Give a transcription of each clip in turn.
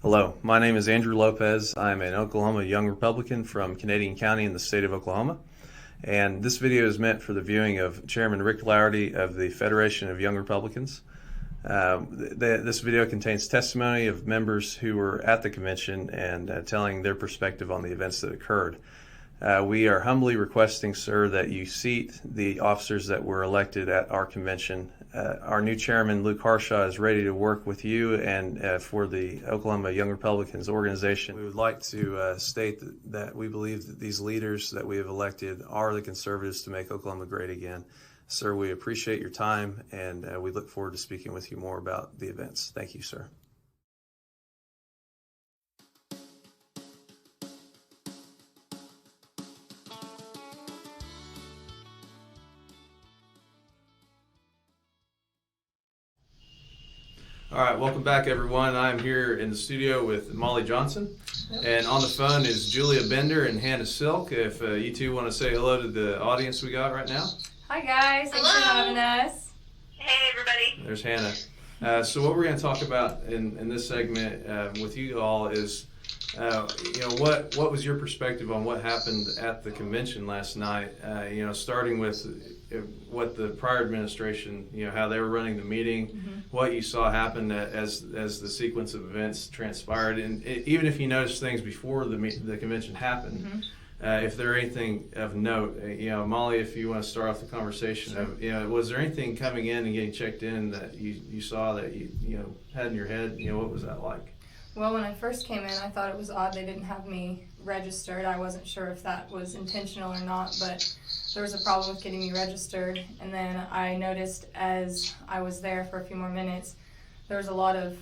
Hello, my name is Andrew Lopez. I'm an Oklahoma Young Republican from Canadian County in the state of Oklahoma. And this video is meant for the viewing of Chairman Rick Laugherty of the Federation of Young Republicans. This video contains testimony of members who were at the convention and telling their perspective on the events that occurred. We are humbly requesting, sir, that you seat the officers that were elected at our convention. Our new chairman, Luke Harshaw, is ready to work with you and for the Oklahoma Young Republicans organization. We would like to state that we believe that these leaders that we have elected are the conservatives to make Oklahoma great again. Sir, we appreciate your time, and we look forward to speaking with you more about the events. Thank you, sir. All right, welcome back, everyone. I'm here in the studio with Molly Johnson, and on the phone is Julia Bender and Hannah Silk. If you two want to say hello to the audience we got right now. Hi, guys. Thanks for having us. Hey, everybody. There's Hannah. So what we're going to talk about in this segment with you all is, what was your perspective on what happened at the convention last night? Starting with what the prior administration, how they were running the meeting, what you saw happen as the sequence of events transpired, and even if you noticed things before the convention happened, if there anything of note, Molly, if you want to start off the conversation, was there anything coming in and getting checked in that you saw that you had in your head? What was that like? Well, when I first came in, I thought it was odd they didn't have me registered. I wasn't sure if that was intentional or not, but there was a problem with getting me registered. And then I noticed as I was there for a few more minutes, there was a lot of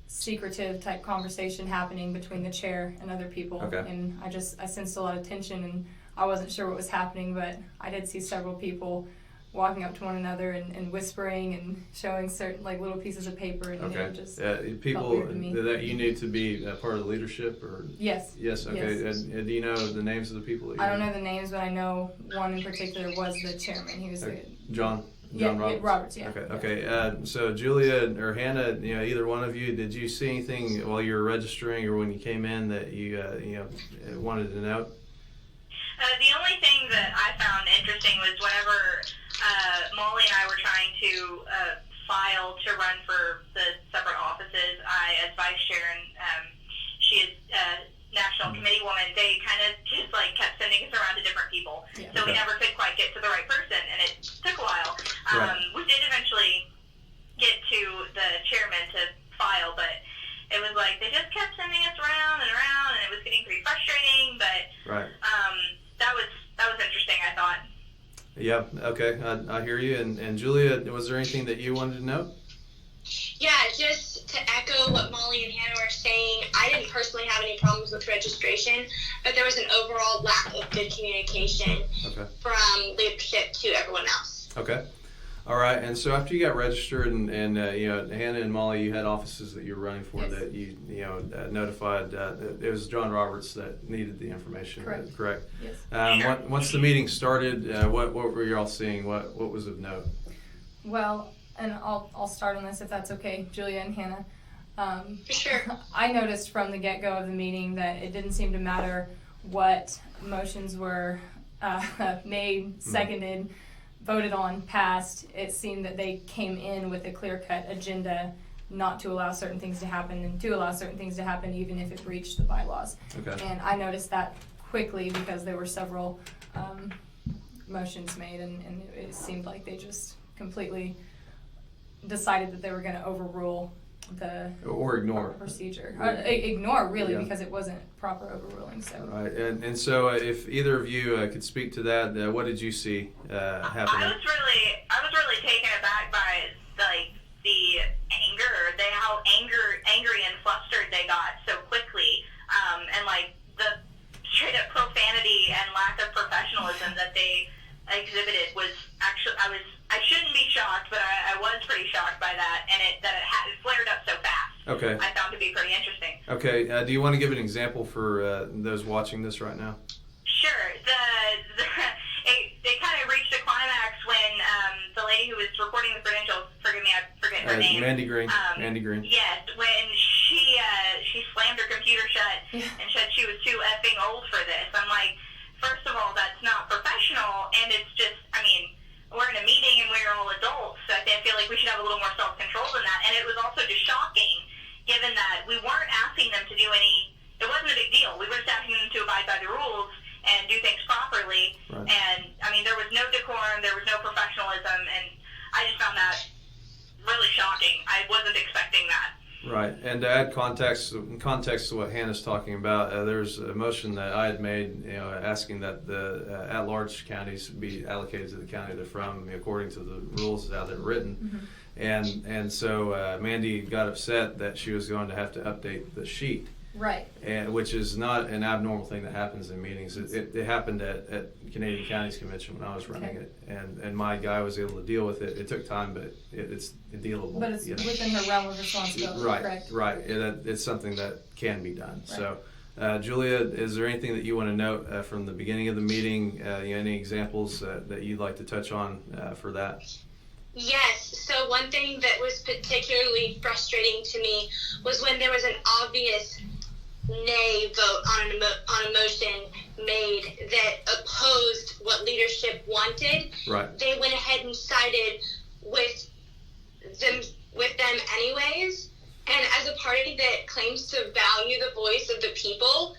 secretive type conversation happening between the chair and other people. Okay. And I sensed a lot of tension, and I wasn't sure what was happening, but I did see several people walking up to one another and whispering and showing certain little pieces of paper, and okay. it just people felt weird to me. That you knew to be part of the leadership, or Yes. Okay. Yes. And do you know the names of the people? I don't know the names, but I know one in particular was the chairman. He was John Roberts. Yeah. Okay. So Julia or Hannah, either one of you, did you see anything while you were registering or when you came in that you wanted to know? The only thing that I found interesting was whenever Molly and I were trying to file to run for the separate offices, I, as vice chair, and she is national committee woman, they kind of just kept sending us around to different people. Yeah. So we never could quite get to the right person, and it took a while. Right. We did eventually get to the chairman to file, but it was they just kept sending us around, and it was getting pretty frustrating, but right. That was interesting, I thought. Yeah, okay, I hear you. And Julia, was there anything that you wanted to know? Yeah, just to echo what Molly and Hannah were saying, I didn't personally have any problems with registration, but there was an overall lack of good communication from leadership to everyone else. Okay. All right, and so after you got registered, and Hannah and Molly, you had offices that you were running for. Yes. That you notified. It was John Roberts that needed the information. Correct. Yes. Once the meeting started, what were you all seeing? What was of note? Well, and I'll start on this if that's okay, Julia and Hannah. Sure. I noticed from the get-go of the meeting that it didn't seem to matter what motions were made, seconded, voted on, passed. It seemed that they came in with a clear-cut agenda not to allow certain things to happen and to allow certain things to happen even if it breached the bylaws. Okay. And I noticed that quickly because there were several motions made, and it seemed like they just completely decided that they were going to overrule the or ignore procedure. Ignore, really, because it wasn't proper overruling. So. Right, and so if either of you could speak to that, what did you see happening? I was really taken aback by the anger, how angry and flustered they got so quickly, and the straight up profanity and lack of professionalism that they exhibited was actually, I shouldn't be shocked, but I was pretty shocked by that, and it flared up so fast. Okay. I found to be pretty interesting. Okay, do you want to give an example for those watching this right now? Sure. It kind of reached a climax when the lady who was recording the credentials, forgive me, I forget her name. Mandy Green. Mandy Green. Yes, when she slammed shut and said she was too effing old for this. I'm like, first of all, that's not professional, and it's just, I mean, we're in a meeting and we're all adults, so I feel like we should have a little more self-control than that. And it was also just shocking, given that we weren't asking them to do any, it wasn't a big deal. We were just asking them to abide by the rules and do things properly. Right. And, I mean, there was no decorum, there was no professionalism, and I just found that really shocking. I wasn't expecting that. Right, and to add context to what Hannah's talking about, there's a motion that I had made, asking that the at-large counties be allocated to the county they're from, according to the rules as they're written. And so Mandy got upset that she was going to have to update the sheet. Right. And which is not an abnormal thing that happens in meetings. It happened at Canadian Counties Convention when I was running it, and my guy was able to deal with it. It took time, but it's dealable. But it's within her realm of responsibility, right, correct? Right. It's something that can be done. Right. So, Julia, is there anything that you want to note from the beginning of the meeting? Any examples that you'd like to touch on for that? Yes, so one thing that was particularly frustrating to me was when there was an obvious nay vote on a motion made that opposed what leadership wanted. Right. They went ahead and sided with them anyways. And as a party that claims to value the voice of the people,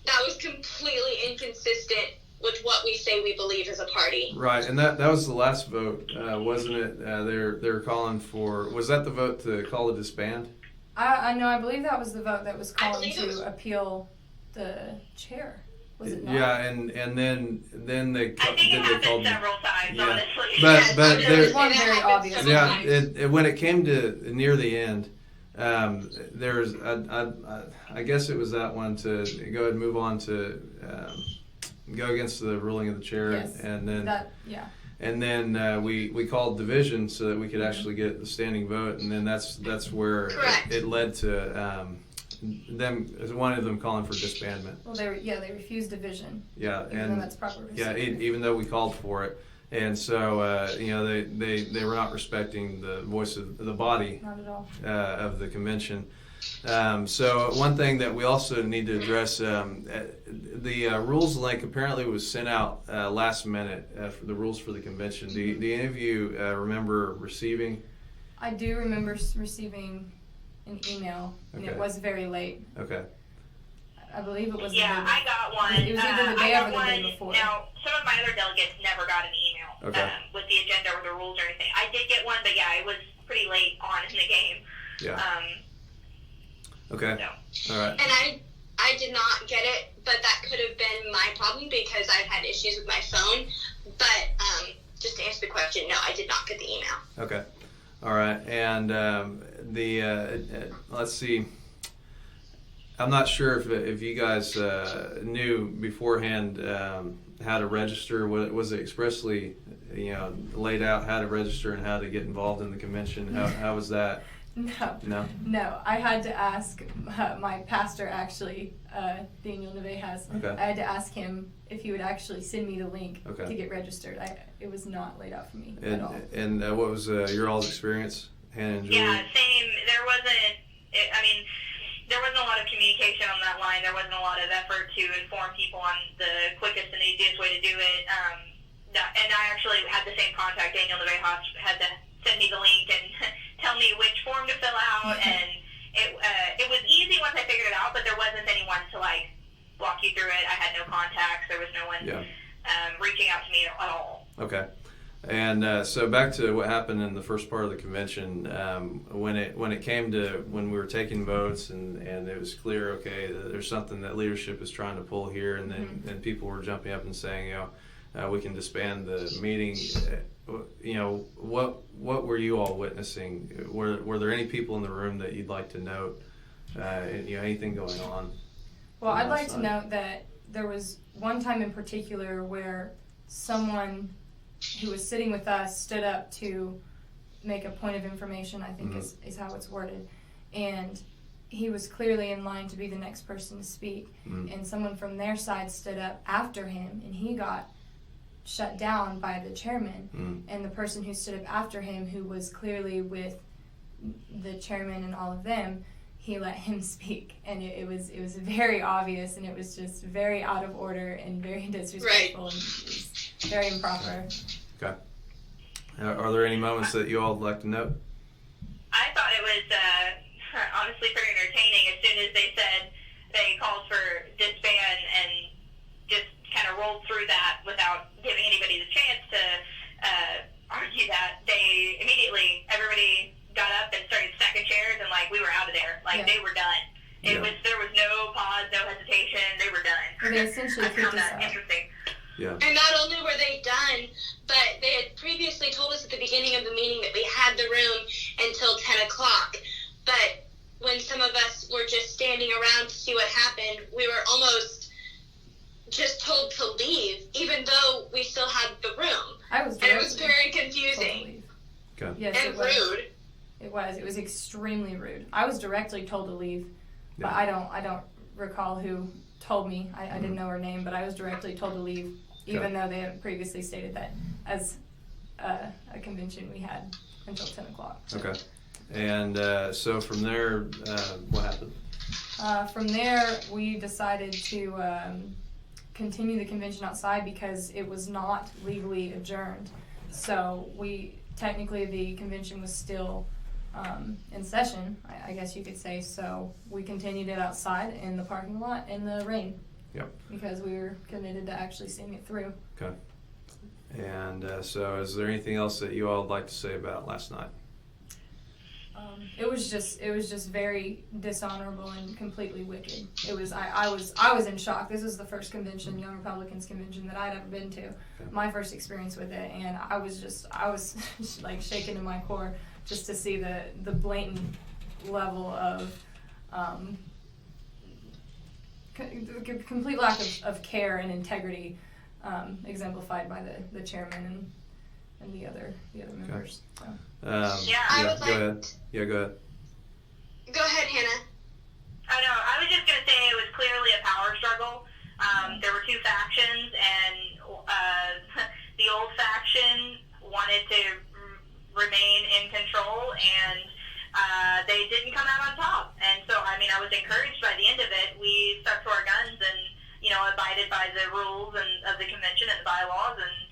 that was completely inconsistent with what we say we believe as a party. Right, and that was the last vote, wasn't it? They're calling for, was that the vote to call it disband? I know. I believe that was the vote that was calling was appeal the chair. Was it not? Yeah, and then they I think it happened called several times, Yeah. honestly. But There's one very obvious. yeah, when it came to near the end, there was I guess it was that one to go ahead and move on to go against the ruling of the chair, Yes. and then Yeah. and then we called division so that we could actually get the standing vote, and then that's where Correct. it led to one of them calling for disbandment. Well, they refused division. Yeah, Even though that's proper yeah, procedure. even though we called for it, and so they were not respecting the voice of the body Not at all. of the convention. So one thing that we also need to address, the rules link apparently was sent out last minute for the rules for the convention. Do any of you remember receiving? I do remember receiving an email, and Okay. it was very late. Okay. I believe it was. Yeah, I got one. It was either the day I or got the day one. before. Now, some of my other delegates never got an email Okay. with the agenda or the rules or anything. I did get one, but yeah, it was pretty late on in the game. Yeah. Okay. So. All right. And I did not get it, but that could have been my problem because I've had issues with my phone. But just to answer the question, no, I did not get the email. Okay. All right. And let's see. I'm not sure if you guys knew beforehand how to register. Was it expressly laid out how to register and how to get involved in the convention? How was that? No. I had to ask my pastor, actually, Daniel Nevejas. Okay. I had to ask him if he would actually send me the link Okay. to get registered. It was not laid out for me at all. And what was your all's experience, Hannah and Julie? Yeah, same. There wasn't a lot of communication on that line. There wasn't a lot of effort to inform people on the quickest and easiest way to do it. And I actually had the same contact. Daniel Nevejas had to send me the link and tell me which form to fill out. And it was easy once I figured it out, but there wasn't anyone to walk you through it. I had no contacts. There was no one reaching out to me at all. Okay. And so back to what happened in the first part of the convention, when it came to when we were taking votes and it was clear, okay, there's something that leadership is trying to pull here, and then and people were jumping up and saying, we can disband the meeting. What were you all witnessing? Were there any people in the room that you'd like to note? Anything going on? Well, I'd like to note that there was one time in particular where someone who was sitting with us stood up to make a point of information, I think is how it's worded. And he was clearly in line to be the next person to speak. And someone from their side stood up after him, and he got shut down by the chairman. And the person who stood up after him, who was clearly with the chairman and all of them, he let him speak, and it was very obvious, and it was just very out of order and very disrespectful, and it was very improper. Okay. Are there any moments that you all would like to note? I thought it was honestly pretty entertaining as soon as they said they called for disband and just kind of rolled through that without giving anybody the chance to argue that. They immediately, everybody got up and started stacking chairs, and like we were out of there. Like they were done. There was no pause, no hesitation. They were done. They essentially I found kicked us that out. interesting. Yeah. And not only were they done, but they had previously told us at the beginning of the meeting that we had the room until 10 o'clock. But when some of us were just standing around to see what happened, we were almost just told to leave, even though we still had the room. I was And it was very confusing totally. Okay. Yes, and rude. It was extremely rude. I was directly told to leave, but Yeah. I don't recall who told me. I didn't know her name, but I was directly told to leave, even though they had previously stated that as a convention we had until 10 o'clock. Okay. And so from there, what happened? From there, we decided to continue the convention outside because it was not legally adjourned. So technically the convention was still in session, I guess you could say. So we continued it outside in the parking lot in the rain. Yep. Because we were committed to actually seeing it through. Okay. And so is there anything else that you all would like to say about last night? It was just very dishonorable and completely wicked. It was I was in shock. This was the first convention, Young Republicans convention, that I'd ever been to. Okay. My first experience with it, and I was like shaken to my core just to see the blatant level of complete lack of care and integrity exemplified by the chairman and the other members. So. I would go like ahead. Yeah, go ahead. Go ahead, Hannah. I know. I was just going to say it was clearly a power struggle. There were two factions, and the old faction wanted to remain in control, and they didn't come out on top. And so, I mean, I was encouraged by the end of it. We stuck to our guns and, abided by the rules of the convention and the bylaws. And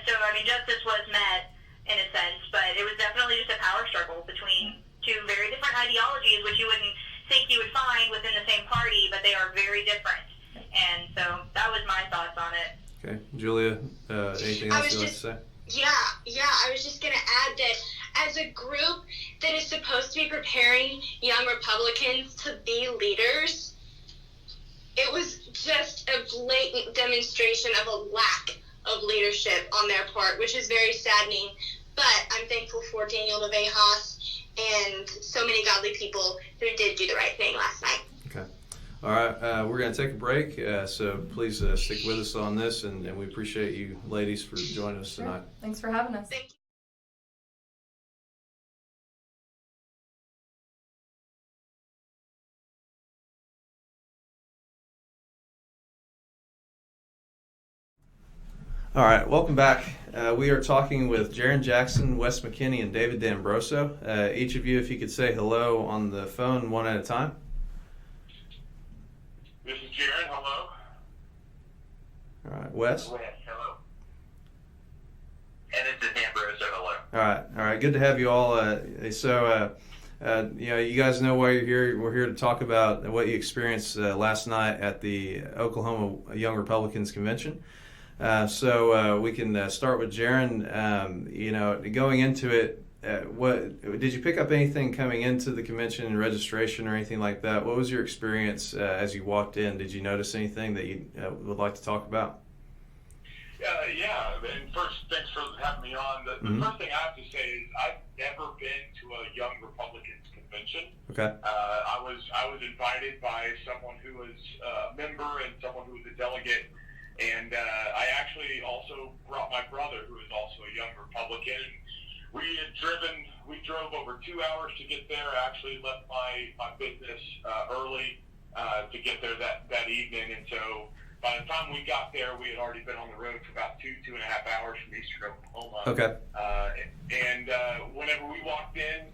so, I mean, justice was met in a sense, but it was definitely just a power struggle between two very different ideologies, which you wouldn't think you would find within the same party, but they are very different. And so that was my thoughts on it. Okay. Julia, anything else you'd like to say? Yeah, I was just going to add that as a group that is supposed to be preparing young Republicans to be leaders, it was just a blatant demonstration of a lack of leadership on their part, which is very saddening. But I'm thankful for Daniel Nevejas and so many godly people who did do the right thing last night. Okay. All right. We're going to take a break, so please stick with us on this, and we appreciate you ladies for joining us tonight. Thanks for having us. Thank you. All right, welcome back. We are talking with Jaron Jackson, Wes McKinney, and David D'Ambroso. Each of you, if you could say hello on the phone one at a time. This is Jaron. Hello. All right, Wes. Wes. Hello. And this is D'Ambroso. Hello. All right. Good to have you all. You guys know why you're here. We're here to talk about what you experienced last night at the Oklahoma Young Republicans Convention. So we can start with Jaron. Going into it, what did you pick up anything coming into the convention and registration or anything like that? What was your experience as you walked in? Did you notice anything that you would like to talk about? Yeah. And first, thanks for having me on. The first thing I have to say is I've never been to a Young Republicans convention. Okay. I was invited by someone who was a member and someone who was a delegate. And I actually also brought my brother, who is also a Young Republican. We drove over 2 hours to get there. I actually left my business early to get there that evening. And so by the time we got there, we had already been on the road for about 2.5 hours from eastern Oklahoma. Okay. And whenever we walked in,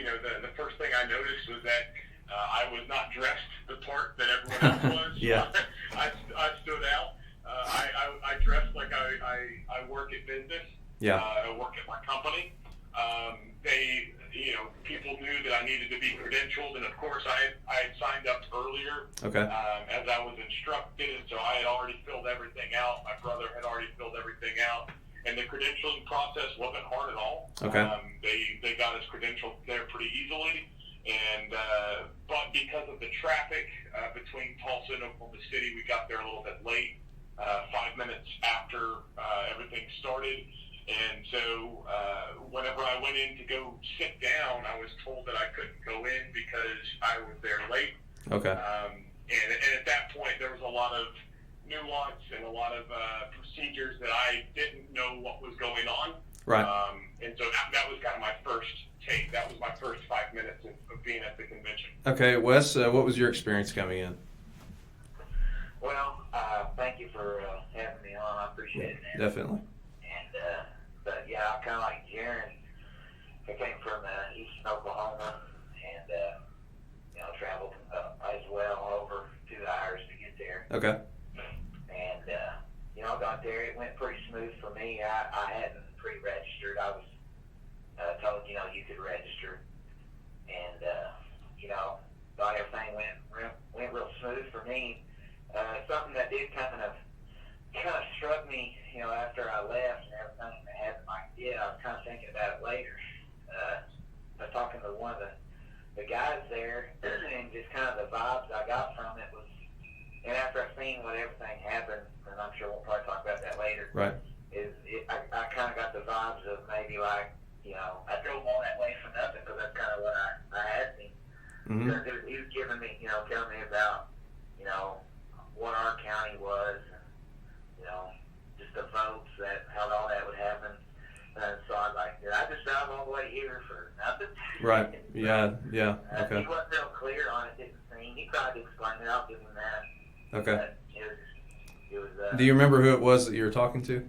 the first thing I noticed was that I was not dressed the part that everyone else was. Yeah. I stood out. I dressed like I work at business. Yeah. I work at my company. People knew that I needed to be credentialed, and of course I had signed up earlier. Okay. As I was instructed, and so I had already filled everything out. My brother had already filled everything out, and the credentialing process wasn't hard at all. Okay. They got us credentialed there pretty easily, and but because of the traffic between Tulsa and Oklahoma City, we got there a little bit late, 5 minutes after everything started. And so whenever I went in to go sit down, I was told that I couldn't go in because I was there late. Okay. And at that point, there was a lot of nuance and a lot of procedures that I didn't know what was going on. Right. And so that was kind of my first take. That was my first 5 minutes of being at the convention. Okay, Wes, what was your experience coming in? Well, thank you for having me on. I appreciate it, man. Definitely. And but yeah, I'm kind of like Jaron. I came from eastern Oklahoma, and traveled as well over 2 hours to get there. Okay. And I got there. It went pretty smooth for me. I hadn't pre-registered. I was told you could register, and thought everything went real smooth for me. Something that did kind of struck me, after I left and everything that happened, I was kind of thinking about it later. I was talking to one of the guys there, and just kind of the vibes I got from it was, and after I've seen what everything happened, and I'm sure we'll probably talk about that later, Right. I kind of got the vibes of maybe like, I drove all that way for nothing, because that's kind of what I had seen. Mm-hmm. He was giving me, telling me about, what our county was, just the votes, how all that would happen. And so I was like, did I just drive all the way here for nothing? Right. Yeah. Okay. He wasn't real clear on it, didn't seem. He tried to explain it. I'll give him that. Okay. But it was Do you remember who it was that you were talking to?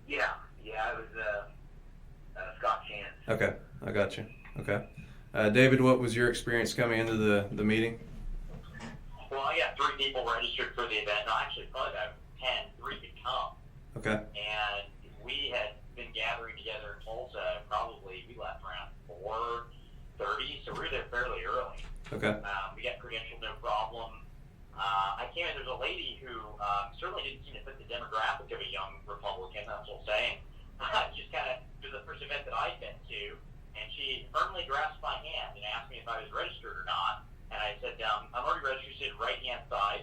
Yeah, it was Scott Chance. Okay, I got you. Okay. David, what was your experience coming into the meeting? Well, I got 3 people registered for the event. No, actually, probably about 10. 3 could come. Okay. And we had been gathering together in Tulsa. Probably we left around 4:30, so we were there fairly early. Okay. We got credentialed, no problem. I came in. There's a lady who certainly didn't seem to fit the demographic of a young Republican. That's what I'm saying. Just kind of, it was the first event that I'd been to, and she firmly grasped my hand and asked me if I was registered or not. And I said, I'm already registered, right-hand side.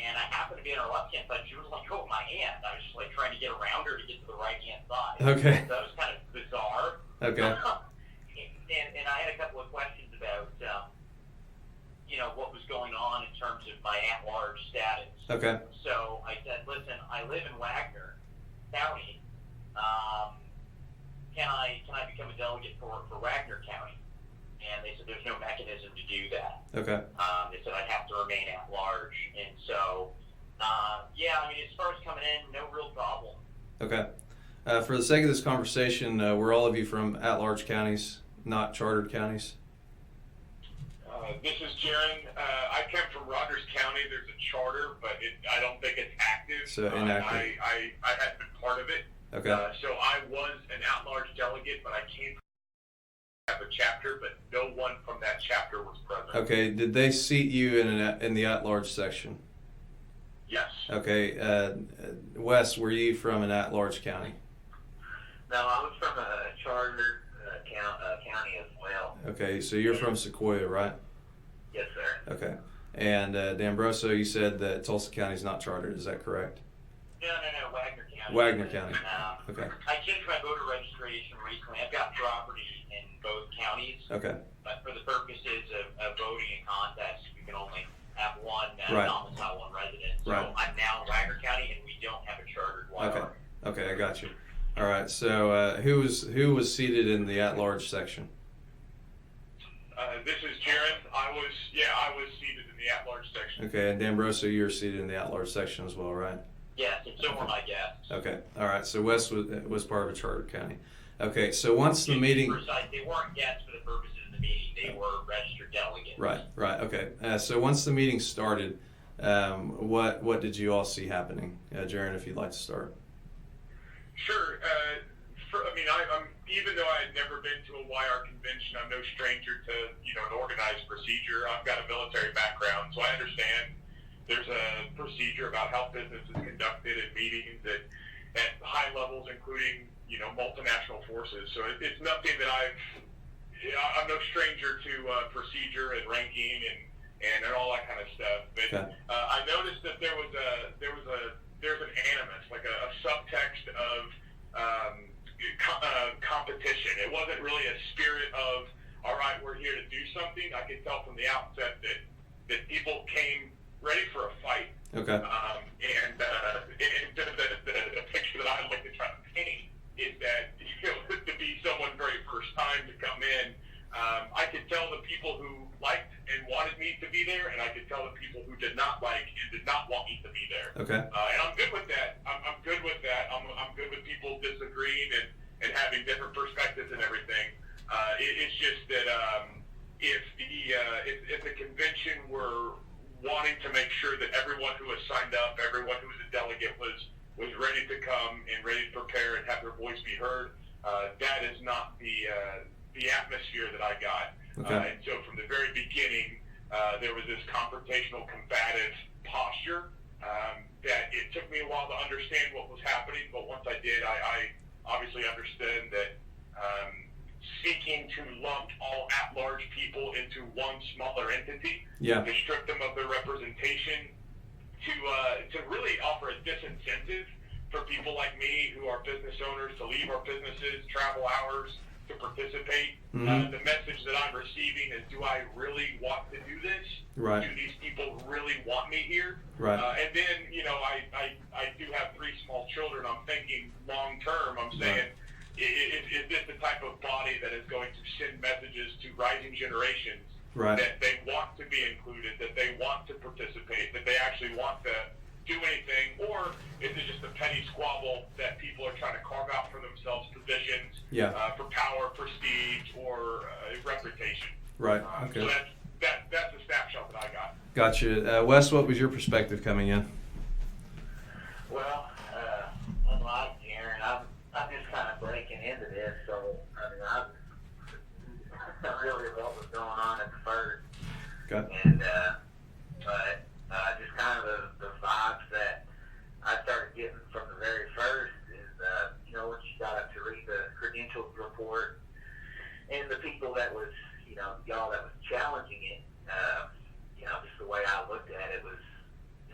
And I happened to be on her left-hand side. She was like, oh, my hand. I was just like trying to get around her to get to the right-hand side. Okay. So that was kind of bizarre. Okay. and I had a couple of questions about, what was going on in terms of my at-large status. Okay. So I said, listen, I live in Wagner County. Can I become a delegate for Wagner County? And they said there's no mechanism to do that. Okay. They said I'd have to remain at large. And so, as far as coming in, no real problem. Okay. For the sake of this conversation, were all of you from at-large counties, not chartered counties? This is Jaron. I come from Rogers County. There's a charter, but I don't think it's active. So inactive. I hadn't been part of it. Okay. So I was an at-large delegate, but I came from a chapter, but no one from that chapter was present. Okay. Did they seat you in the at-large section? Yes. Okay. Wes, were you from an at-large county? No, I was from a chartered county as well. Okay. So you're from Sequoia, right? Yes, sir. Okay. And D'Ambroso, you said that Tulsa County is not chartered. Is that correct? No, Wagner County. Wagner County. Okay. I changed my voter registration recently. I've got property in both counties. Okay. But for the purposes of voting and contests, we can only have one Right. domicile, one resident. So Right. I'm now in Wagner County, and we don't have a chartered one. Okay. Okay, I got you. All right. So who was seated in the at-large section? This is Jaron. I was seated in the at-large section. Okay, and D'Ambroso, you're seated in the at-large section as well, right? Yes, and so were my guests. Okay. All right. So Wes was part of a chartered county. Okay, so once the meeting. They weren't guests for the purposes of the meeting. They were registered delegates. Right. Okay. So once the meeting started, what did you all see happening? Jaron, if you'd like to start. Sure. I'm even though I had never been to a OKYR convention, I'm no stranger to an organized procedure. I've got a military background, so I understand there's a procedure about how business is conducted in meetings at high levels, including multinational forces. So it's nothing that I'm no stranger to procedure and ranking and all that kind of stuff. But Okay. I noticed that there's an animus, like a subtext of competition. It wasn't really a spirit of, all right, we're here to do something. I could tell from the outset that people came ready for a fight. Okay. And the picture that I like to try to paint is that to be someone very first time to come in, I could tell the people who liked and wanted me to be there, and I could tell the people who did not like and did not want me to be there. Okay. And I'm good with that. I'm good with that. I'm good with people disagreeing and having different perspectives and everything. It's just that if the convention were wanting to make sure that everyone who was signed up, everyone who was a delegate was ready to come and ready to prepare and have their voice be heard, that is not the atmosphere that I got. Okay. And so from the very beginning, there was this confrontational, combative posture that it took me a while to understand what was happening, but once I did, I obviously understood that seeking to lump all at-large people into one smaller entity, Yeah. to strip them of their representation, to really offer a disincentive for people like me who are business owners to leave our businesses, travel hours, to participate. Mm-hmm. The message that I'm receiving is, do I really want to do this? Right. Do these people really want me here? Right. And then, I do have 3 small children. I'm thinking long term. I'm saying, is this the type of body that is going to send messages to rising generations Right. that they want to be included, that they want to participate, that they actually want to do anything, or is it just a petty squabble that people are trying to carve out for themselves positions for power, prestige, or reputation? Right. Okay. So that's the snapshot that I got. Gotcha. Wes, what was your perspective coming in? Well, unlike Aaron, I'm just kind of breaking into this, so I don't really know what was going on at the first. Okay. And but just kind of the vibes that I started getting from the very first is once you got up to read the credentials report and the people that was y'all that was challenging it, just the way I looked at it was,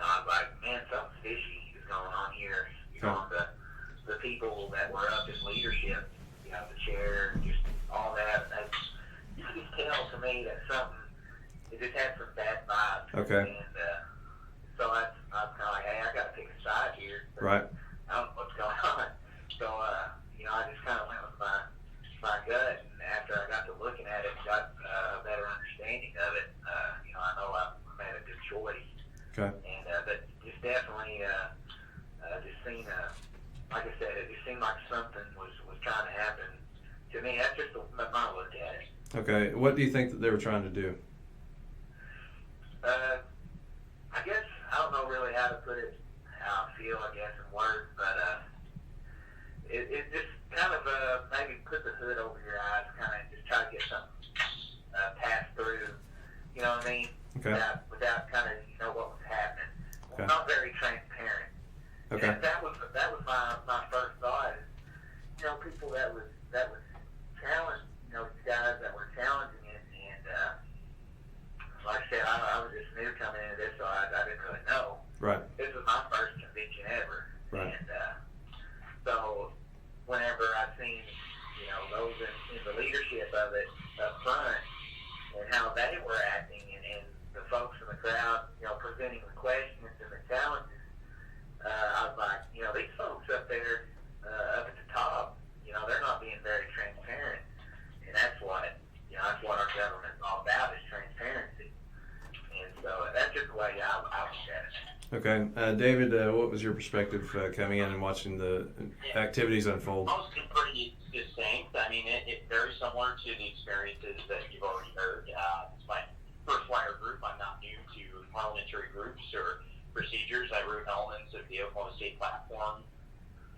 I was like, man, something fishy is going on here. The people that were up in leadership, the chair, just all that. You could just tell to me that it just had some bad vibes. Okay. And so I was kind of like, hey, I got to pick a side here. Right. I don't know what's going on. So, I just kind of went with my gut, and after I got to looking at it, got a better understanding of it. I know I made a good choice. Okay. And but just definitely, just seemed, like I said, it just seemed like something was trying to happen to me. That's just my look at it. Okay. What do you think that they were trying to do? I guess I don't know really how to put it, how I feel, I guess, in words, but it just kind of maybe put the hood over your eyes, kind of just try to get something passed through. You know what I mean? Okay. Without kind of what was happening. Okay. Not very transparent. Okay. And that was my first thought. Is, people that was challenged. These guys that were challenging it, and like I said, I was just new coming into this, so I didn't really know. Right. This was my first convention ever. Right. And so whenever I seen, those in the leadership of it up front and how they were acting and the folks in the crowd, presenting the questions and the challenges, I was like, these folks up there up at the top, they're not being very transparent. And that's what our government's all about, is transparency. And so that's just the way I look at it. Okay. David, what was your perspective coming in and watching the activities unfold? Mostly pretty succinct. mean, it's very similar to the experiences that you've already heard. It's my first OKYR group. I'm not new to parliamentary groups or procedures. I wrote elements of the Oklahoma State platform.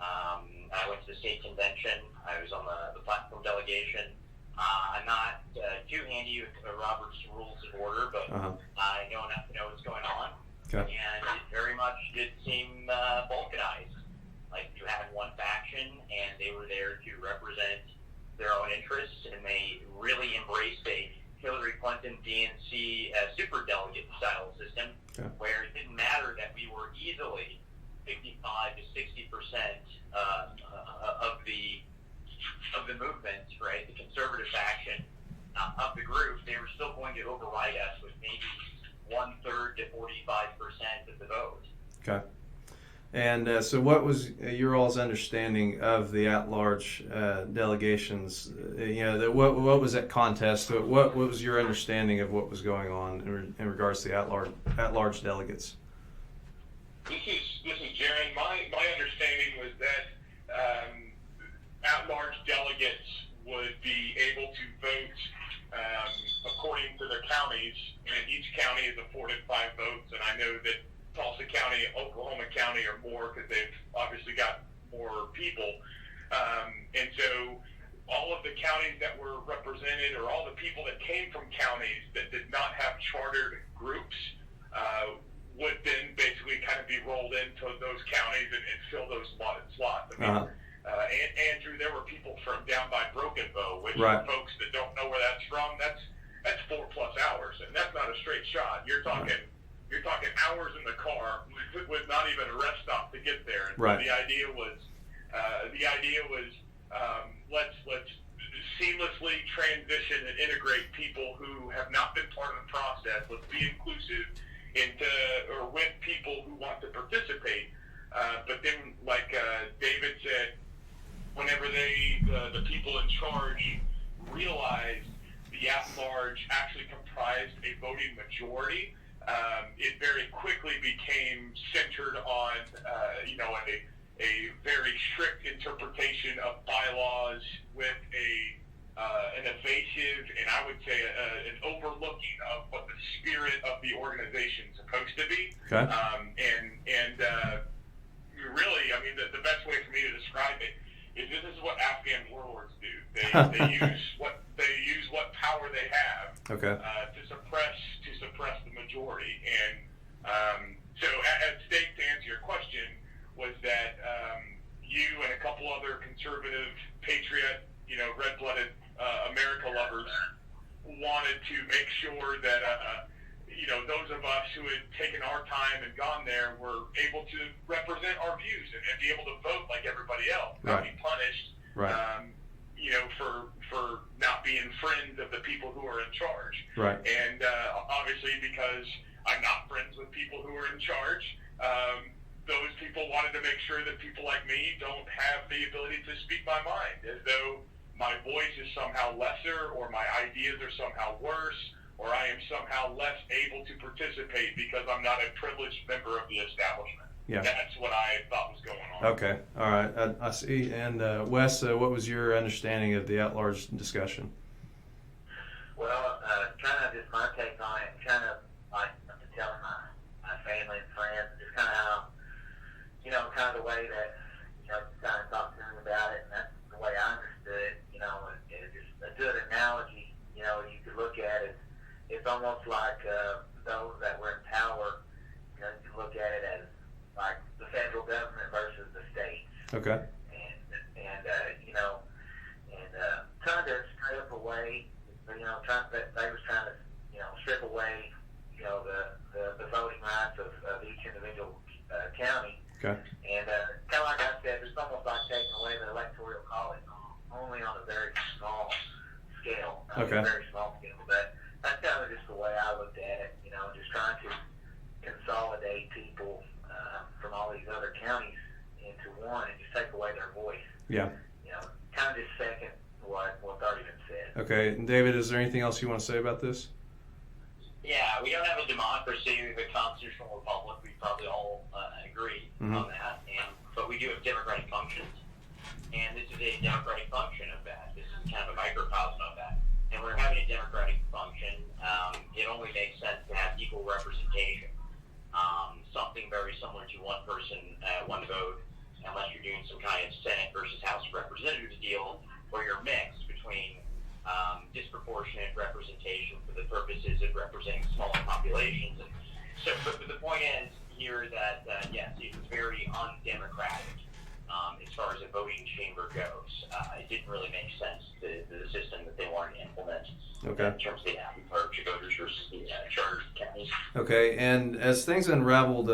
I went to the state convention. I was on the platform delegation. I'm not too handy with Robert's Rules of Order, but I know enough to know what's going on. Okay. And it very much did seem balkanized. Like you had one faction, and they were there to represent their own interests, and they really embraced a Hillary Clinton DNC superdelegate style system, where it didn't matter that we were easily 55 to 60% of the movement, right? The conservative faction of the group, they were still going to override us with maybe 1/3 to 45% of the vote. Okay. And so what was your all's understanding of the at-large delegations? What was that contest? What was your understanding of what was going on in regards to the at-large delegates? This is Jerry. My understanding was that at-large delegates would be able to vote according to their counties, and each county is afforded 5 votes, and I know that Tulsa County, Oklahoma County are more because they've obviously got more people. And so all of the counties that were represented, or all the people that came from counties that did not have chartered groups, would then basically kind of be rolled into those counties and fill those slots. I mean, Andrew, there were people from down by Broken Bow, which for folks that don't know where that's from, that's 4+ hours, and that's not a straight shot. You're talking hours in the car with not even a rest stop to get there. And so the idea was let's seamlessly transition and integrate people who have not been part of the process. Let's be inclusive with people who want to participate. But then, like David said, whenever the people in charge realized the at-large actually comprised a voting majority, it very quickly became centered on, a very strict interpretation of bylaws with an evasive, and I would say an overlooking of what the spirit of the organization is supposed to be. Okay. Really, I mean, the best way for me to describe it is this is what Afghan warlords do. They use what power they have to suppress the majority. And so at stake, to answer your question, was that you and a couple other conservative, patriot, red-blooded America lovers wanted to make sure that those of us who had taken our time and gone there were able to represent our views and be able to vote like everybody else, not be punished, for not being friends of the people who are in charge. Right. And obviously, because I'm not friends with people who are in charge, those people wanted to make sure that people like me don't have the ability to speak my mind, as though my voice is somehow lesser, or my ideas are somehow worse, or I am somehow less able to participate because I'm not a privileged member of the establishment. Yeah. That's what I thought was going on. Okay. All right. I see. And Wes, what was your understanding of the at-large discussion? Well, kind of just my take on it, kind of like telling my family and friends, just kind of how, kind of the way that, kind of talked to them about it, and that's the way I understood it. It's just a good analogy, you could look at it. It's almost like those that were in power, you can look at it as like the federal government versus the states. Okay. And trying to strip away, they was trying to, strip away, the voting rights of each individual county. Okay. And kind of like I said, it's almost like taking away the electoral college only on a very small scale. Very small scale, but that's kind of just the way I looked at it, just trying to consolidate people from all these other counties into one and just take away their voice. Yeah. Kind of just second what's already been said. Okay. And David, is there anything else you want to say about this? Yeah, we don't have a democracy, we have a constitutional republic. We probably all agree on that. But we do have democratic functions. And this is a democratic function of that. This is microcosm of that. And we're having a democratic function. It only makes sense to have equal representation. Something very similar to one person, one vote, unless you're doing some kind of Senate versus House of Representatives deal where you're mixed between disproportionate representation for the purposes of representing smaller populations. And so, but the point is here that, yes, it was very undemocratic as far as the voting chamber goes. It didn't really make sense, the system that they wanted to implement in terms of the average voters versus the charters of counties. Okay, and as things unraveled,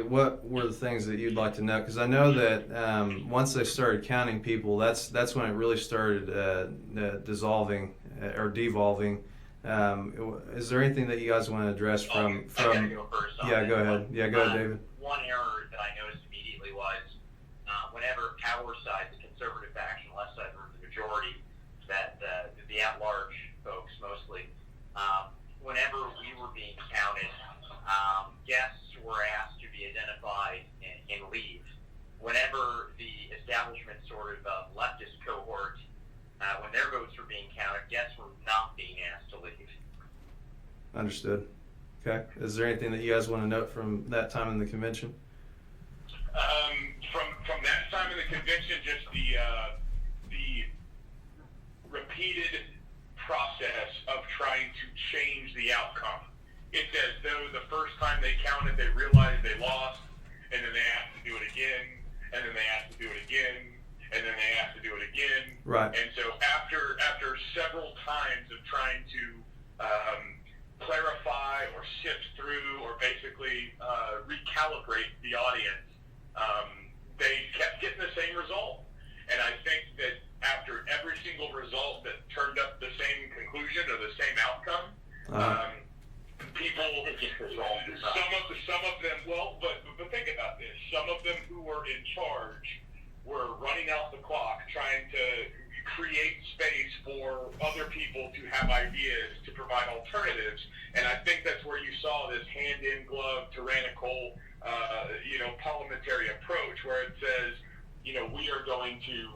what were the things that you'd like to know? Because I know that once they started counting people, that's when it really started dissolving or devolving. Is there anything that you guys want to address from? I gotta go first. Yeah, go ahead. Yeah, go ahead, David. One error that I noticed immediately was whenever our side, the conservative faction, left side were the majority, that the at-large folks mostly, whenever we were being counted, guests were asked to be identified and leave. Whenever the establishment sort of leftist cohort, when their votes were being counted, guests were not being asked to leave. Understood. Okay. Is there anything that you guys want to note from that time in the convention? From that time in the convention, just the repeated process of trying to change the outcome. It's as though the first time they counted, they realized they lost, and then they asked to do it again, and then they asked to do it again, and then they asked to do it again. Right. And so after several times of trying to clarify or sift through or basically recalibrate the audience, they kept getting the same result. And I think that after every single result that turned up the same conclusion or the same outcome, people, some of them, well, but think about this. Some of them who were in charge were running out the clock, trying to create space for other people to have ideas, to provide alternatives. And I think that's where you saw this hand-in-glove, tyrannical, parliamentary approach, where it says, we are going to,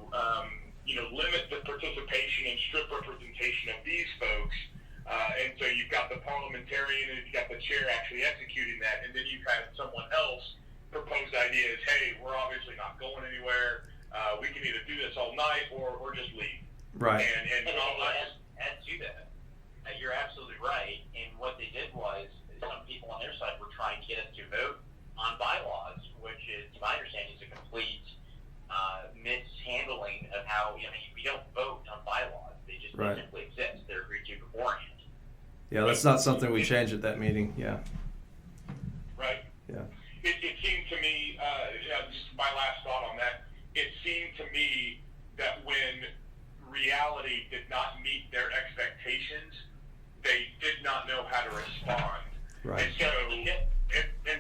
limit the participation and strip representation of these folks. And so you've got the parliamentarian and you've got the chair actually executing that. And then you've had someone else propose ideas, hey, we're obviously not going anywhere. We can either do this all night or just leave. Right. And add to that, you're absolutely right. And what they did was some people on their side were trying to get us to vote on bylaws, which is, to my understanding, is a complete mishandling of how, we don't vote on bylaws. They just Right. simply exist. They're agreed to beforehand. Yeah, that's not something we change at that meeting. Yeah. Right. Yeah. It seemed to me, just my last thought on that, it seemed to me that when reality did not meet their expectations, they did not know how to respond. Right. And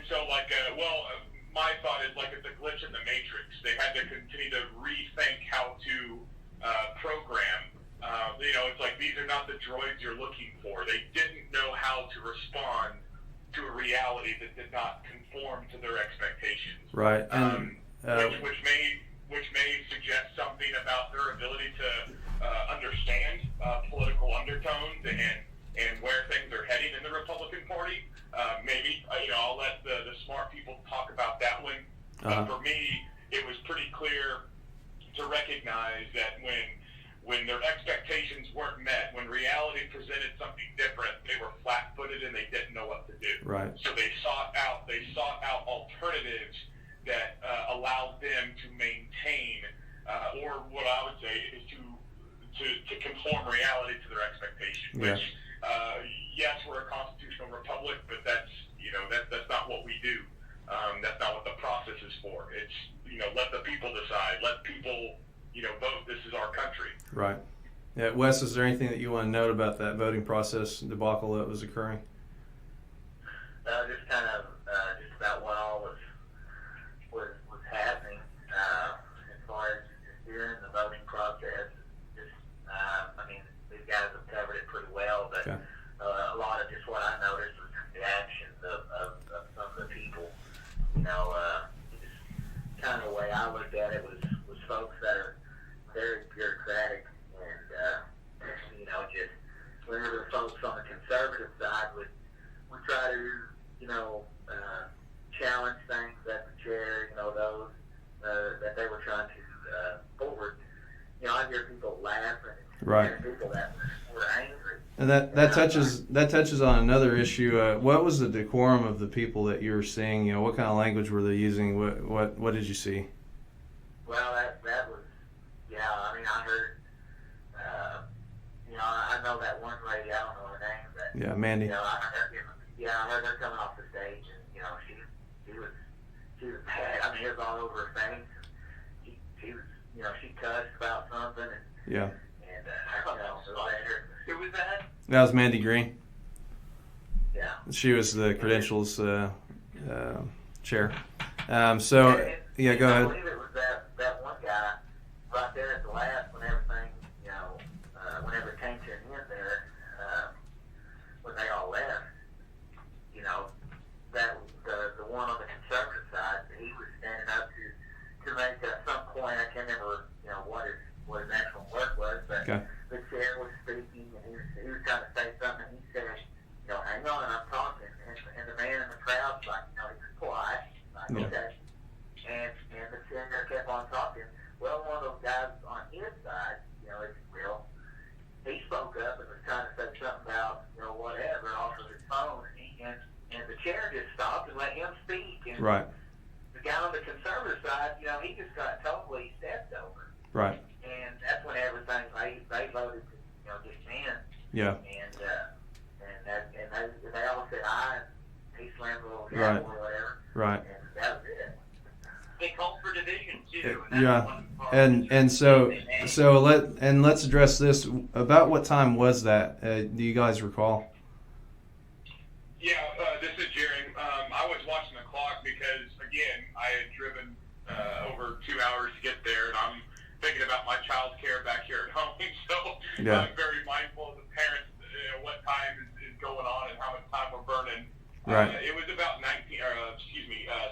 so my thought is like it's a glitch in the matrix. They had to continue to rethink how to program. It's like these are not the droids you're looking for. They didn't know how to respond to a reality that did not conform to their expectations. Right. And, which may suggest something about their ability to understand political undertones and where things are heading in the Republican Party. Maybe I'll let the smart people talk about that one. For me, it was pretty clear to recognize that when their expectations weren't met, when reality presented something different, they were flat-footed and they didn't know what to do. Right. So they sought out alternatives that allowed them to maintain, or what I would say is to conform reality to their expectation. Yeah. Which, yes, we're a constitutional republic, but that's not what we do. That's not what the process is for. It's let the people decide. Let people vote. This is our country. Right. Yeah, Wes, is there anything that you want to note about that voting process debacle that was occurring? Just kind of just about what all was happening as far as just during the voting process. Just these guys have covered it pretty well, but Okay. A lot of just what I noticed was the actions of some of the people. Just kind of the way I looked at it was folks that are very bureaucratic and challenge things that the chair, those that they were trying to forward. I hear people laughing. Right. People that were angry. And that touches on another issue. What was the decorum of the people that you were seeing? What kind of language were they using? What did you see? Well, that was, I mean, I heard, I know that one lady, I don't know her name, but Yeah, Mandy. I heard her coming off the stage, and she was bad. I mean, it was all over her face. She was, she cussed about something, and Yeah. Who was that? That was Mandy Green. Yeah. She was the credentials chair. Yeah, go I ahead. believe it was that one guy right there at the last when everything, whenever it came to an end there, when they all left, that the one on the conservative side, he was standing up to make some point. I can't remember, what his actual word was, but Okay. the chair was speaking, and he was trying to say something, and he said, hang on, I'm talking, and the man in the crowd's like, he was quiet, like, Yeah. okay, and the chair kept on talking. Well, one of those guys on his side, if you will, he spoke up and was trying to say something about, whatever, off of his phone, and the chair just stopped and let him speak, and Right. the guy on the conservative side, he just got totally stepped over. Right. And that's when everything they voted to disband. Yeah. And they all said aye. And he slammed a little Right. gavel or whatever. Right. And that was it. They called for division too. And Yeah. that's one part And that so let's address this. About what time was that? Do you guys recall? Yeah, this is Jerry. I was watching the clock because, again, I had driven over 2 hours to get there, and I'm thinking about my child's care back here at home. So Yeah. I'm very mindful of the parents, what time is going on and how much time we're burning. Right. It was about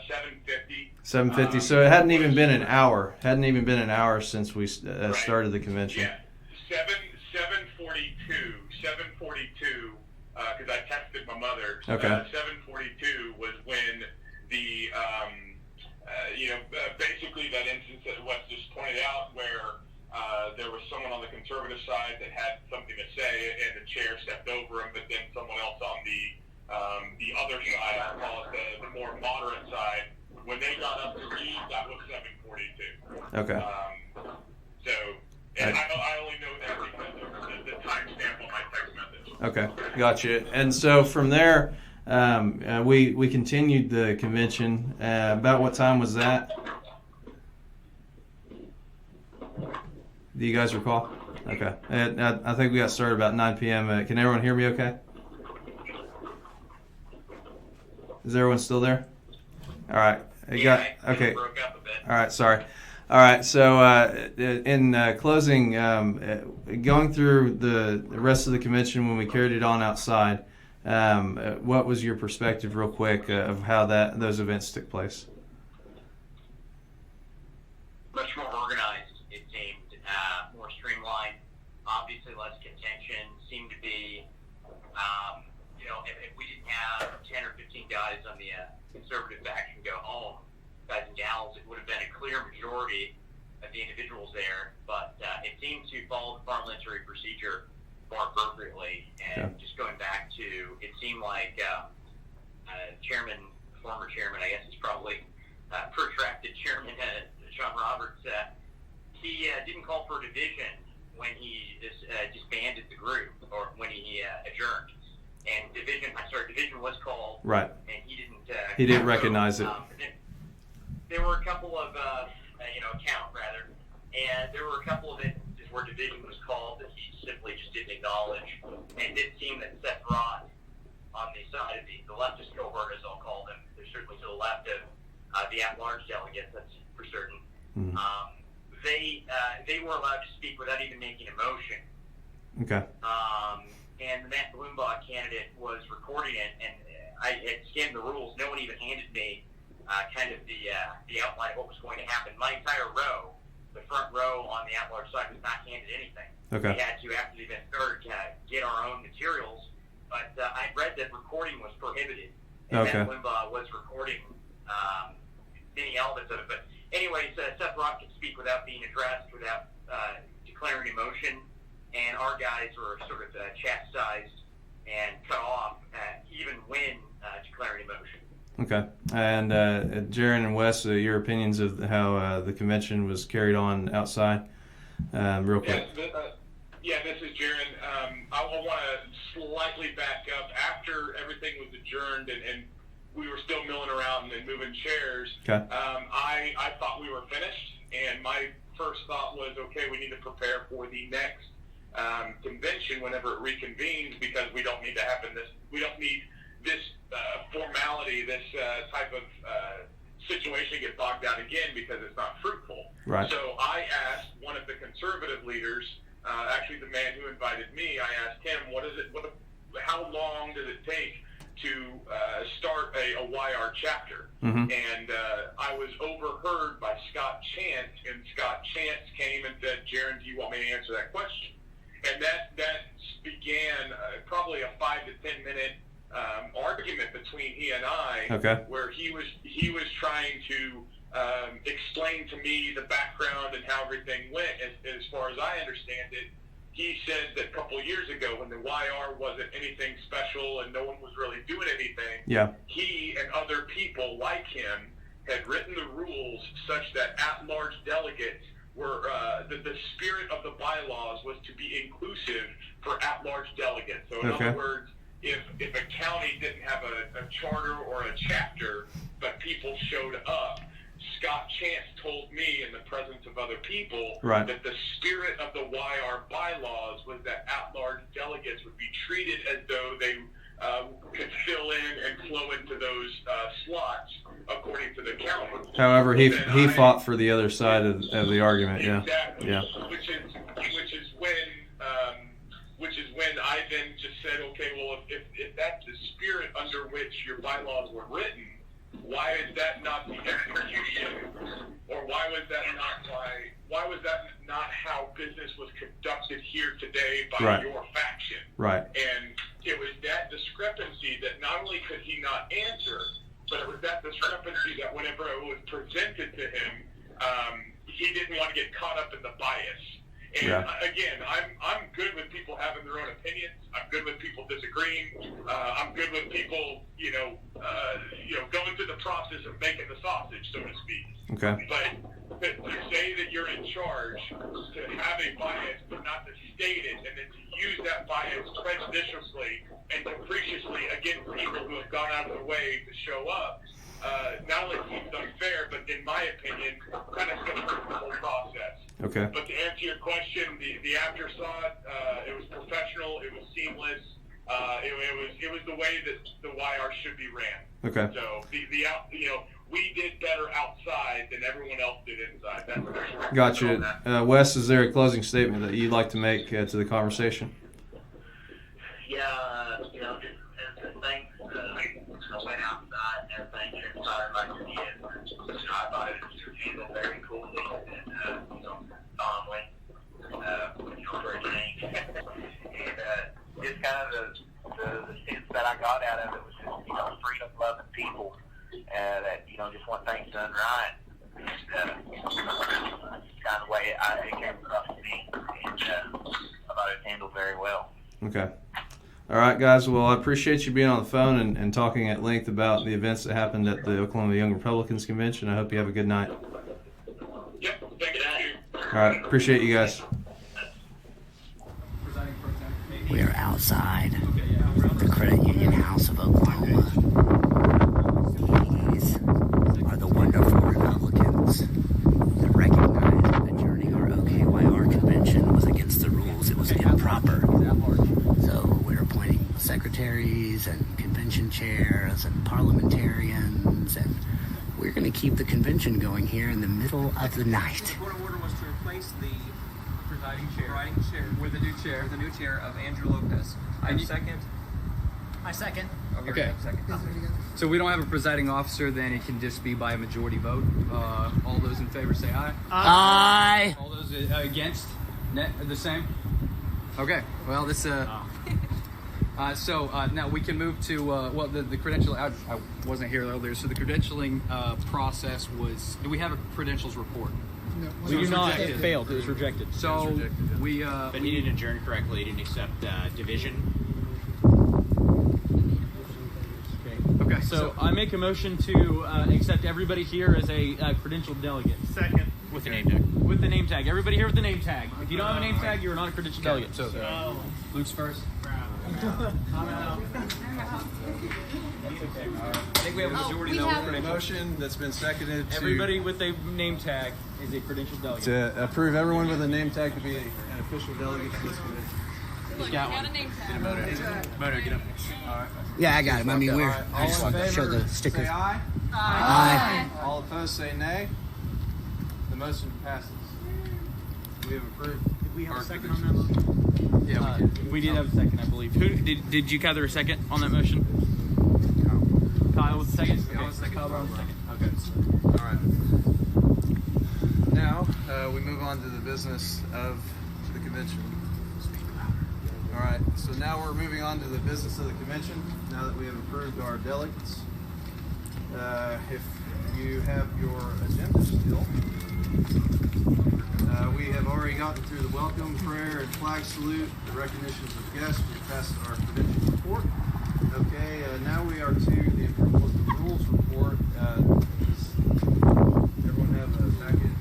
7:50. 7:50. So it hadn't even been an hour. Hadn't even been an hour since we started the convention. Yeah, 7:42. Because I texted my mother. Okay. 7:42 was when the basically that instance that Wes just pointed out, where there was someone on the conservative side that had something to say, and the chair stepped over him, but then someone else on the other side, I'll call it the more moderate side, when they got up to read, that was 7:42. Okay. I only know that because of the timestamp on my text message. Okay, gotcha. And so from there, we continued the convention. About what time was that? Do you guys recall? Okay. I think we got started about 9 p.m. Can everyone hear me okay? Is everyone still there? All right. Okay. broke up a bit. All right, sorry. All right, so in closing, going through the rest of the convention when we carried it on outside, what was your perspective, real quick, of how those events took place? Much more organized, it seemed, more streamlined, obviously less contention, seemed to be, if we didn't have 10 or 15 guys on the conservative faction go home, guys and gals, it would have been a clear majority of the individuals there, but it seemed to follow the parliamentary procedure more appropriately. And just going back to, it seemed like former chairman, I guess it's probably protracted chairman, Sean Roberts, he didn't call for a division when he disbanded the group, or when he adjourned. And division was called. Right. And he didn't recognize it. There were a couple of, and there were a couple of instances where division was called that he simply just didn't acknowledge. And it seemed that Seth Roth, on the side of the leftist cohort, as I'll call them, they're certainly to the left of the at-large delegates, that's for certain. Mm-hmm. They were allowed to speak without even making a motion. Okay. And the Matt Bloomberg candidate was recording it, and I had skimmed the rules. No one even handed me kind of the outline of what was going to happen. My entire row, the front row on the at-large side, was not handed anything. Okay. We had to, after the event started, get our own materials. But I read that recording was prohibited, and Okay. Matt Wimbaugh was recording many elements of it. But anyways, Seth Rock can speak without being addressed, without declaring emotion, and our guys were sort of chastised and cut off even when declaring emotion. Okay. And Jaron and Wes, your opinions of how the convention was carried on outside, real quick. Yes, this is Jaron. I want to slightly back up. After everything was adjourned and we were still milling around and moving chairs, Okay. I thought we were finished, and my first thought was, okay, we need to prepare for the next convention whenever it reconvenes, because we don't need this formality, this type of situation get bogged down again, because it's not fruitful. Right. So I asked one of the conservative leaders, actually the man who invited me, I asked him, how long does it take to start a OKYR chapter? Mm-hmm. And I was overheard by Scott Chance, and Scott Chance came and said, Jaron, do you want me to answer that question? And that began probably a 5 to 10 minute argument between he and I, Okay. where he was trying to explain to me the background and how everything went. As far as I understand it, he said that a couple of years ago, when the YR wasn't anything special and no one was really doing anything, Yeah. he and other people like him had written the rules such that at-large delegates were the spirit of the bylaws was to be inclusive for at-large delegates. So in Okay. other words, if a county didn't have a charter or a chapter, but people showed up, Scott Chance told me in the presence of other people, Right. that the spirit of the YR bylaws was that at-large delegates would be treated as though they could fill in and flow into those slots according to the county. However, he Then fought for the other side of the argument. Yeah. Exactly. Yeah. Which is when I then just said, okay, well, if that's the spirit under which your bylaws were written, why is that not the execution, or why was that not how business was conducted here today by Right. your faction? Right. And it was that discrepancy that not only could he not answer, but it was that discrepancy that whenever it was presented to him, he didn't want to get caught up in the bias. And Yeah. again, I'm good with people having their own opinions. I'm good with people disagreeing. I'm good with people, going through the process of making the sausage, so to speak. Okay. But to say that you're in charge, to have a bias, but not to state it, and then to use that bias prejudiciously and capriciously against people who have gone out of their way to show up, not only seems unfair, but in my opinion, kind of subverts the whole process. Okay. But to answer your question, the afterthought, it was professional, it was seamless, it was the way that the YR should be ran. Okay. So we did better outside than everyone else did inside. That's for sure. Gotcha. Wes, is there a closing statement that you'd like to make to the conversation? Yeah, just as things went outside and everything transpired like it did, I thought it was handled very coolly and, calmly, for a change. And just kind of the sense that I got out of it was just, freedom-loving people that, just want things done right. And kind of the way it came across to me, and I thought it was handled very well. Okay. All right, guys. Well, I appreciate you being on the phone and talking at length about the events that happened at the Oklahoma Young Republicans Convention. I hope you have a good night. Yep, thank you. All right. Appreciate you guys. We are outside the Credit Union House of Oklahoma. These are the wonderful Republicans that recognized that adjourning our OKYR convention was against the rules. It was improper. So we're appointing secretaries and convention chairs and parliamentarians, and we're going to keep the convention going here in the middle of the night. The court of order was to replace the presiding chair with the new chair of Andrew Lopez. I second. I second. Okay. Second. So we don't have a presiding officer, then it can just be by a majority vote. All those in favor say aye. Aye. All those against? The same? Okay. Well, this Now we can move to the credential. I wasn't here earlier, so the credentialing process was. Do we have a credentials report? No, We do not. It failed. It was rejected. So we But he didn't adjourn correctly. He didn't accept division. okay. So I make a motion to accept everybody here as a credentialed delegate. Second. With the name tag. With the name tag. Everybody here with the name tag. If you don't have a name tag, you're not a credentialed delegate. So Luke's first. I think we have a majority now with credentialed. Motion that's been seconded to, Everybody with a name tag is a credentialed delegate. to approve everyone with a name tag to be an official delegate to this convention. Moto, get up. Yeah, I got him. I mean, we're. All I just in want to show favor, the stickers. say aye. Aye. All opposed, say nay. The motion passes. We have approved. Did we have our a second convention. on that motion? Yeah, we did. We did have a second, I believe. Who did you gather a second on that motion? Kyle was the second. Yeah, I was second. Kyle Brown was second. Okay. All right. Now we move on to the business of the convention. All right. So now we're moving on to the business of the convention. Now that we have approved our delegates, if you have your agenda still, we have already gotten through the welcome, prayer, and flag salute, the recognitions of guests. We've passed our convention report. Okay, now we are to the approval of the rules report. Does everyone have a packet?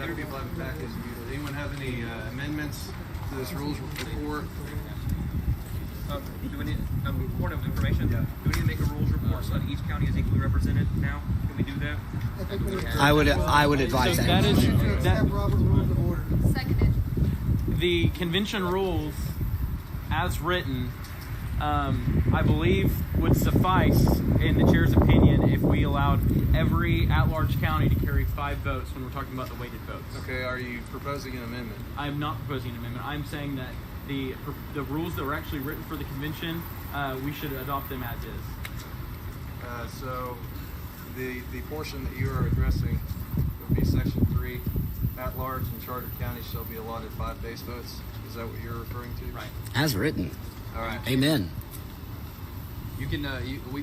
Other people have a packet. Does anyone have any amendments to this rules report? Do we need point of information? Yeah. Do we need to make a rules report so that each county is equally represented now? Can we do that? I would advise So that. that is that, Robert Rules of Order. Seconded. the convention rules, as written, I believe would suffice, in the chair's opinion, if we allowed every at-large county to carry 5 votes when we're talking about the weighted votes. Okay, are you proposing an amendment? I'm not proposing an amendment. I'm saying that the rules that were actually written for the convention, we should adopt them as is. So the portion that you are addressing would be section 3. At large and chartered counties shall be allotted 5 base votes. Is that what you're referring to? Right. As written. All right. Amen. You can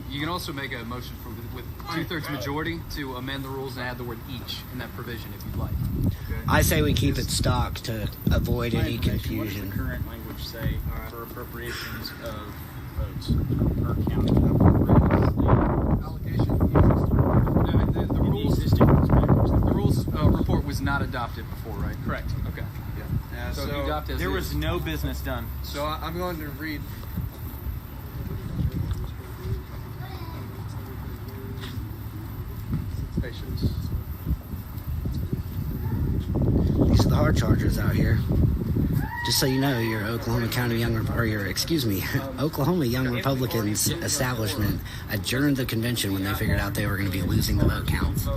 you can also make a motion with 2/3 majority to amend the rules and add the word each in that provision if you'd like. Okay. I say we keep it stock to avoid any What does confusion. the current language say Alright. for appropriations of votes per county? Allocation. The rules the rules report was not adopted before, right? Correct. Okay. Yeah. So, you adopt as There is. was no business done. So I'm going to read. Patience. These are the hard chargers out here. Just so you know, your Oklahoma County Oklahoma Young Republicans establishment adjourned the convention when they figured out they were going to be losing the vote counts.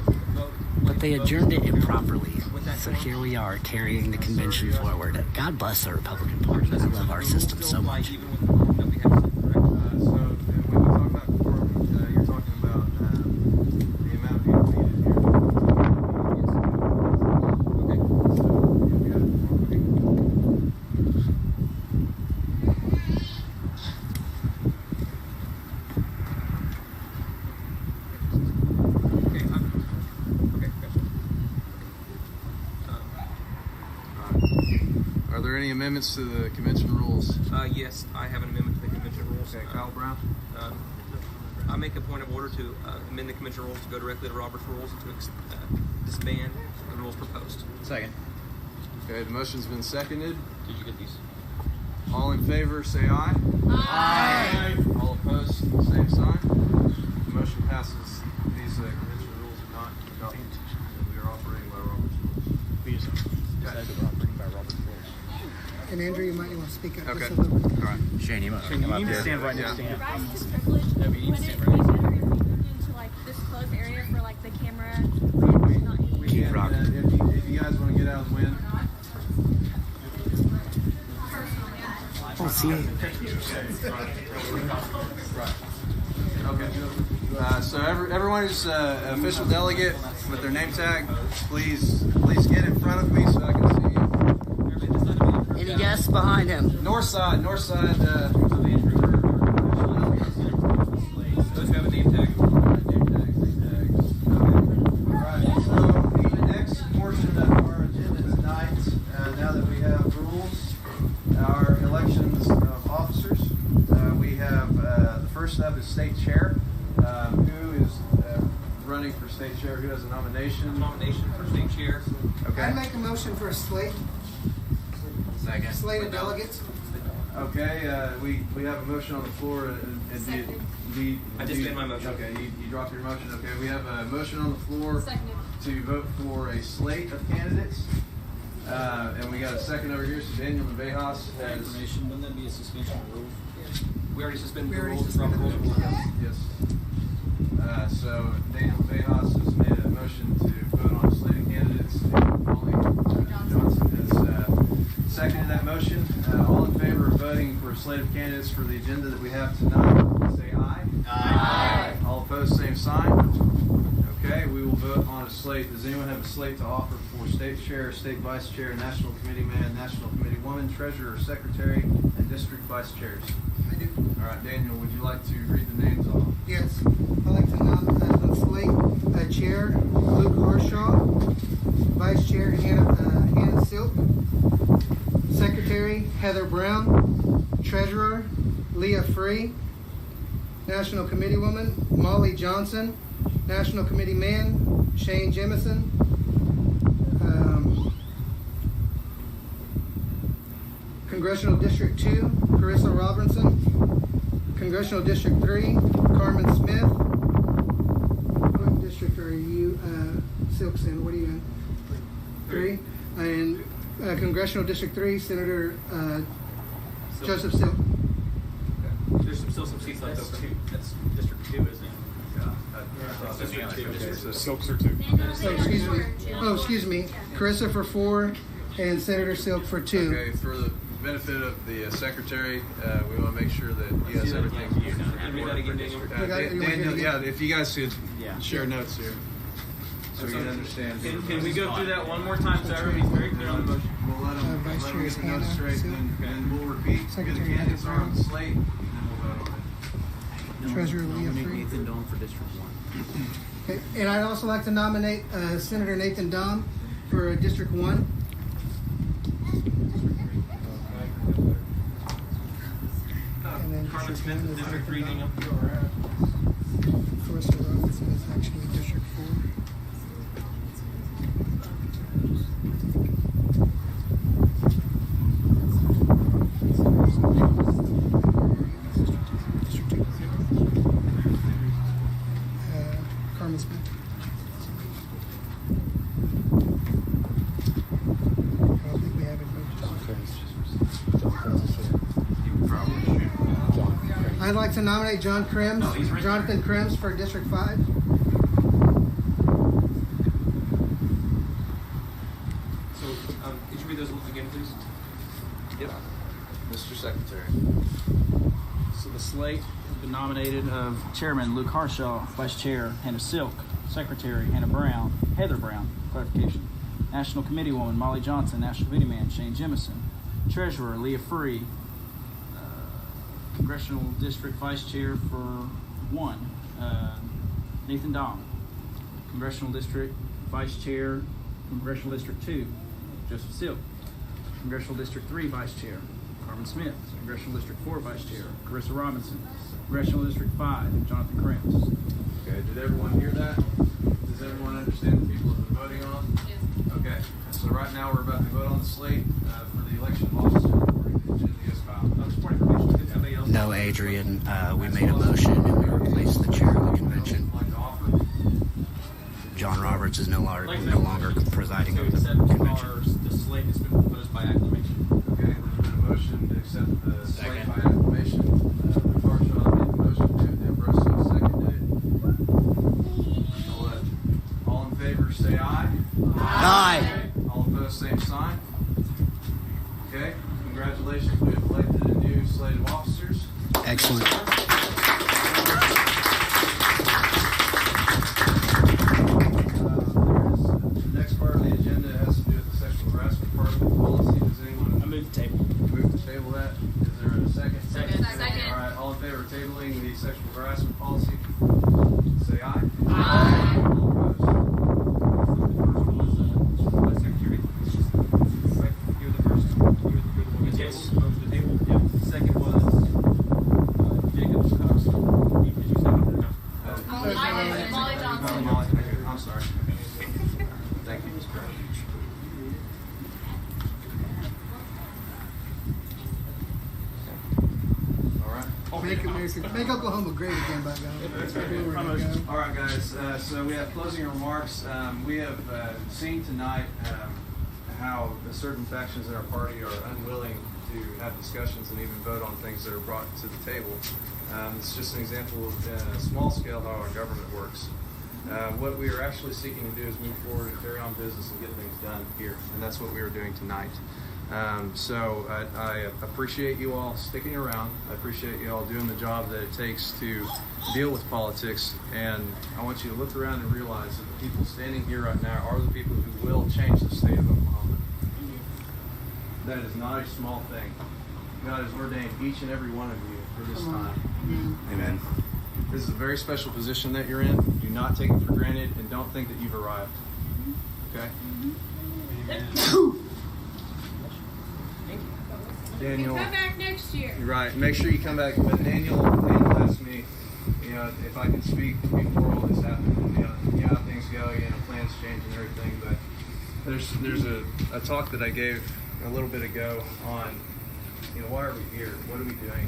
But they adjourned it improperly. So here we are carrying the convention forward. God bless the Republican Party. I love our system so much. So when we talk about quorum, you're talking about the amount of people needed here. Okay. So we got Are there any amendments to the convention rules? Yes, I have an amendment to the convention rules. Okay, Kyle Brown. I make a point of order to amend the convention rules to go directly to Robert's rules and to disband the rules proposed. Second. Okay, the motion's been seconded. Did you get these? All in favor, say aye. Aye. All opposed, same sign. The motion passes. These convention rules are not adopted. We are operating by Robert's rules. We just decided that we're operating by Robert's rules. And Andrew, you might want to speak up. Okay. Just a little bit. All right. Shane, you must You need to stand right next to him. Rise to privilege Yeah, but you need when to it stand right next to him. moved into like this closed area for like the camera. It's not easy. Keep rocking. If you guys want to get out of the wind. Oh, see. Okay. So everyone who's an official delegate with their name tag, please get in front of me so I can see you. And Yes, behind him. North side. Those who have a name tag. Alright, so the next portion of our agenda tonight, now that we have rules, our elections of officers. We have the first up is state chair. Who is running for state chair? Who has a nomination? Nomination for state chair. Okay. I make a motion for a slate of delegates. Okay, we have a motion on the floor. I disband my motion. Okay, you dropped your motion. Okay, we have a motion on the floor to vote for a slate of candidates. And we got a second over here, so Daniel Bejas has... Wouldn't that be a suspension of rules? We already suspended the We already rules. suspended Robert Rules. Yes. So Daniel Bejas has made a motion to vote on a slate of candidates. Molly Johnson has seconded that motion. All in favor of voting for a slate of candidates for the agenda that we have tonight, say aye. Aye. All opposed, same sign. Okay, we will vote on a slate. Does anyone have a slate to offer for state chair, state vice chair, national committee man, national committee woman, treasurer, secretary, and district vice chairs? I do. All right, Daniel, would you like to read the names off? Yes. I'd like to nominate on slate chair Luke Harshaw, vice chair Hannah Silk, secretary Heather Brown, treasurer Leah Free, national committee woman Molly Johnson, national committee man Shane Jemison, Congressional District 2 Carissa Robinson, Congressional District 3 Carmen Smith. What district are you, Silks in? What are you in? 3. And Congressional District 3 Senator Joseph Silk. There's still some seats left over. That's District 2, isn't it? So Silks are 2. Excuse me. Carissa for 4 and Senator Silk for 2. Okay, for the benefit of the secretary, we want to make sure that he has everything. Read that again, Daniel. Daniel, yeah, if you guys could share notes here, so we can understand. Can we go through that one more time so everybody's very clear on the motion? We'll let them Vice get Chair the notes Hannah, straight, Silk. and we'll repeat who the Secretary candidates Heather are on the Brown. slate, and then we'll vote on it. Treasurer Leah Free. Nathan Dawn for District 1. Okay. And I'd also like to nominate Senator Nathan Dahm for District 1. And then Carmen Smith is District 3, Daniel. Carissa Robinson is actually District 4. Carmen Smith. I don't think we have it. I'd like to nominate Jonathan Krems for District 5. So, could you read those rules again, please? Yep. Mr. Secretary. So the slate has been nominated of Chairman Luke Harshaw, Vice Chair Hannah Silk, Secretary Hannah Brown, Heather Brown, clarification, National Committee Woman Molly Johnson, National Committee Man Shane Jemison, Treasurer Leah Free, Congressional District Vice Chair for 1, Nathan Dahm, Congressional District Vice Chair, Congressional District 2, Joseph Silk, Congressional District 3 Vice Chair, Carmen Smith, Congressional District 4 Vice Chair, Carissa Robinson, Congressional District 5, Jonathan Krems. Okay, did everyone hear that? Does everyone understand the people that they're voting on? Yes. Okay, so right now we're about to vote on the slate for the election of officer according to the agenda as filed. No, Adrian. We made a motion and we replaced the chair of the convention. John Roberts is no longer presiding over the convention. The slate has been proposed by acclamation. Okay, there's been a motion to accept the slate by acclamation. Luke Harshaw made the motion, Dan Brosso seconded it. All in favor say aye. Aye. All opposed, same sign. Okay, congratulations, we have elected a new slate of officers. Excellent. The next part of the agenda has to do with the sexual harassment part of the policy. Does anyone? I move the table. Molly Johnson. I'm sorry. Thank you. All right. Make America, make Oklahoma great again, by God. That's where we're gonna go. All right, guys. So we have closing remarks. We have seen tonight how the certain factions in our party are unwilling to have discussions and even vote on things that are brought to the table. It's just an example of a small scale how our government works. What we are actually seeking to do is move forward and carry on business and get things done here, and that's what we are doing tonight. So I appreciate you all sticking around. I appreciate you all doing the job that it takes to deal with politics, and I want you to look around and realize that the people standing here right now are the people who will change the state of Oklahoma. That is not a small thing. God has ordained each and every one of you for this time. Amen. This is a very special position that you're in. Do not take it for granted and don't think that you've arrived. Okay? Daniel, Come back next year. you're right. Make sure you come back. But Daniel asked me, if I can speak before all this happened. You know how things go. Plans change and everything. But there's a talk that I gave a little bit ago on, why are we here? What are we doing?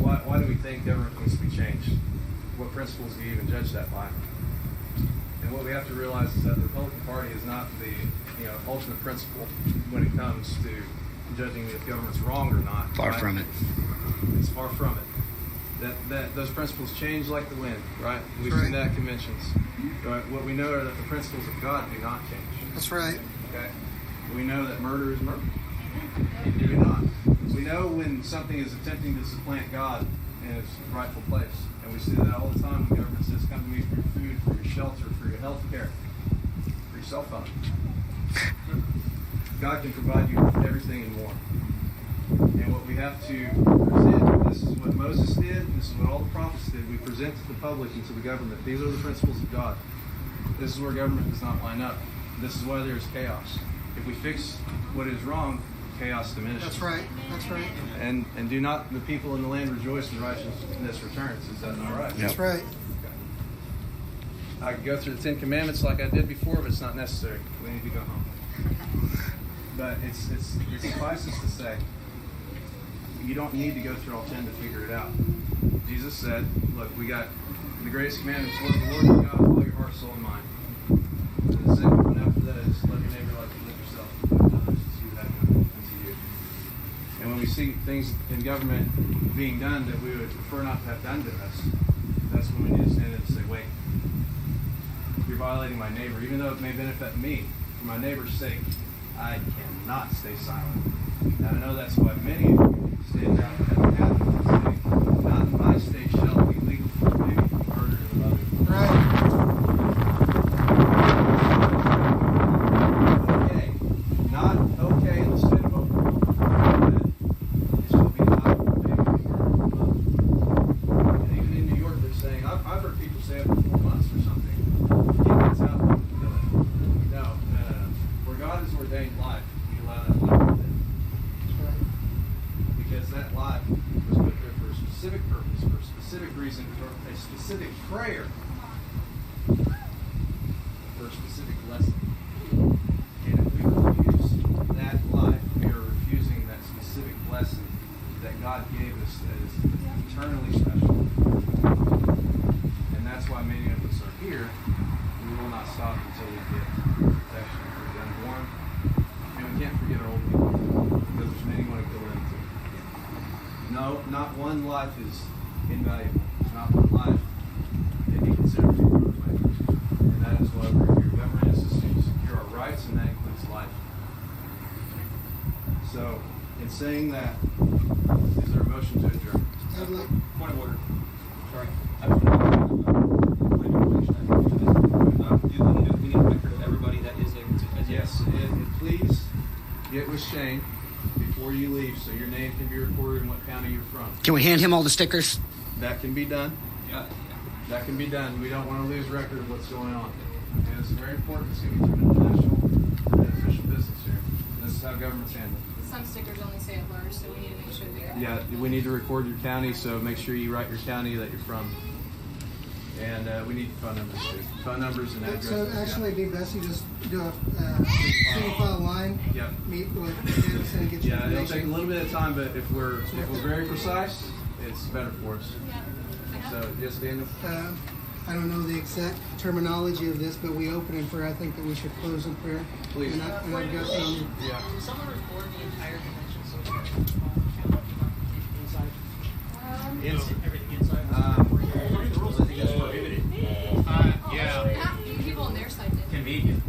Why do we think government needs to be changed? What principles do you even judge that by? And what we have to realize is that the Republican Party is not the ultimate principle when it comes to judging if government's wrong or not. Far from it. It's far from it. That those principles change like the wind, right? We've seen that at conventions. Right? What we know are that the principles of God do not change. That's right. Okay? We know that murder is murder. Do we not? We know when something is attempting to supplant God in its rightful place. And we see that all the time when government says, come to me for your food, for your shelter, for your health care, for your cell phone. God can provide you with everything and more. And what we have to present, this is what Moses did, this is what all the prophets did, we present to the public and to the government. These are the principles of God. This is where government does not line up. This is why there is chaos. If we fix what is wrong, chaos diminishes. That's right. That's right. And do not the people in the land rejoice when righteousness returns? Is that not right? That's right. Okay. I could go through the 10 Commandments like I did before, but it's not necessary. We need to go home. But it suffices to say, you don't need to go through all 10 to figure it out. Jesus said, look, we got the greatest commandment is love the Lord your God with all your heart, soul, and mind. And the second one after that is love your neighbor like you love yourself. Others as you have done unto you. And when we see things in government being done that we would prefer not to have done to us, that's when we need to stand up and say, wait, you're violating my neighbor, even though it may benefit me. For my neighbor's sake, I cannot stay silent. And I know that's why many of you stand out at the capitol and say, not in my state shall it be legal for me to murder the mother. Right. Okay. Not okay in the state of Oklahoma. It shall be not okay to murder the mother. And even in New York, they're saying, I've heard people say after 4 months or something, get gets out and kill it. No. Where God has ordained life, we allow that life to live. Because that life was put there for a specific purpose, for a specific reason, for a specific prayer, for a specific lesson. And if we refuse that life, we are refusing that specific lesson that God gave us that is eternally special. And that's why many of us are here. We will not stop until we get protection for the unborn. And we can't forget our old people, because there's many want to kill them too. No, not one life is invaluable. Not one life can be considered to be thrown away. And that is why we're here. Government is to secure our rights, and that includes life. So, in saying that, is there a motion to adjourn? Point of order. Sorry. We need a record of everybody that is able to. Yes, and please get with Shane before you leave so your name can be recorded in what county you're from. Can we hand him all the stickers? That can be done. Yeah. That can be done. We don't want to lose record of what's going on. And it's very important. It's going to be international and official business here. This is how government's handled. Some stickers only say at large, so we need to make sure they got Yeah, we need to record your county, so make sure you write your county that you're from. And we need phone numbers too. Phone numbers and addresses. So actually, it'd be best you just do a single file line. Yep. Meet with Davidson and get your Yeah, it'll information. take a little bit of time, but if we're very precise, it's better for us. So yes, Daniel. I don't know the exact terminology of this, but we open in prayer. I think that we should close in prayer. Please. And I've got some. Yeah. Can someone record the entire convention so inside? Everything inside. The rules, I think that's prohibited. Yeah. People on their side did. Convenient.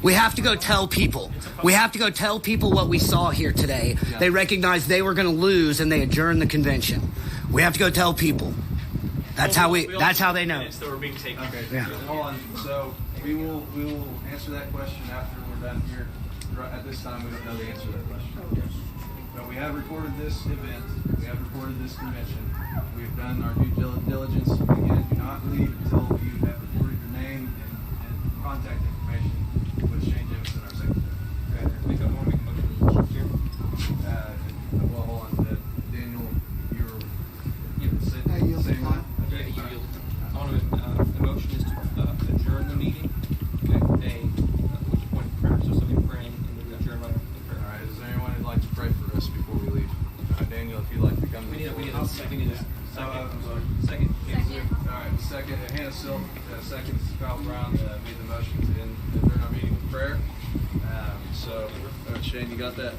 We have to go tell people. We have to go tell people what we saw here today. Yeah. They recognized they were going to lose and they adjourned the convention. We have to go tell people. That's how they know. That we're being taken. Okay. Yeah. Hold on. So we will answer that question after we're done here. At this time, we don't know the answer to that question. But we have recorded this event. We have recorded this convention. We've done our due diligence. Again, do not leave until you have recorded your name and contact information with Shane Jemison, our secretary. Okay. Make a motion here. Well, hold on. Daniel, you're yield same the one. Okay, you yield. I want to, the motion is to adjourn the meeting with a, which point of prayer, so somebody praying and then adjourn right after the All prayer. right. Is there anyone who'd like to pray for us before we leave? Daniel, if you'd like to come. We need a second. I'm sorry. Second. All right. Second. Hannah Silk. Seconds. Kyle Brown made the motion to adjourn our meeting with prayer. Shane, you got that?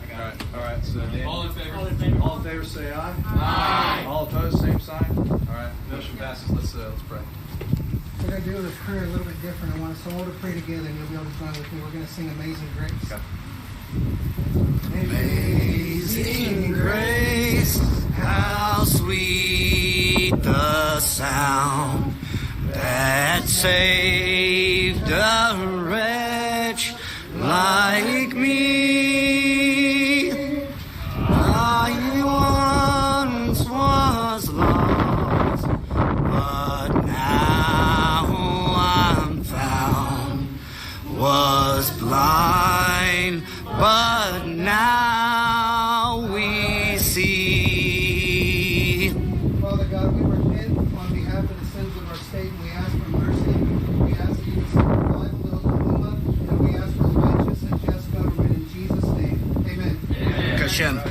All right. So Dan, All in favor? all in favor, say aye. Aye. All opposed, same sign. All right. Motion passes. Let's pray. We're going to do this prayer a little bit different. I want us all to pray together, and you'll be able to join with me. We're going to sing Amazing Grace. Okay. Amazing grace, how sweet the sound that saved a wretch like me. I once was lost, but now I'm found. Was blind, but now we see. Father God, we repent on behalf of the sins of our state, and we ask for mercy. We ask that you would send revival to Oklahoma, and we ask for righteous and just government in Jesus' name. Amen. Kashem.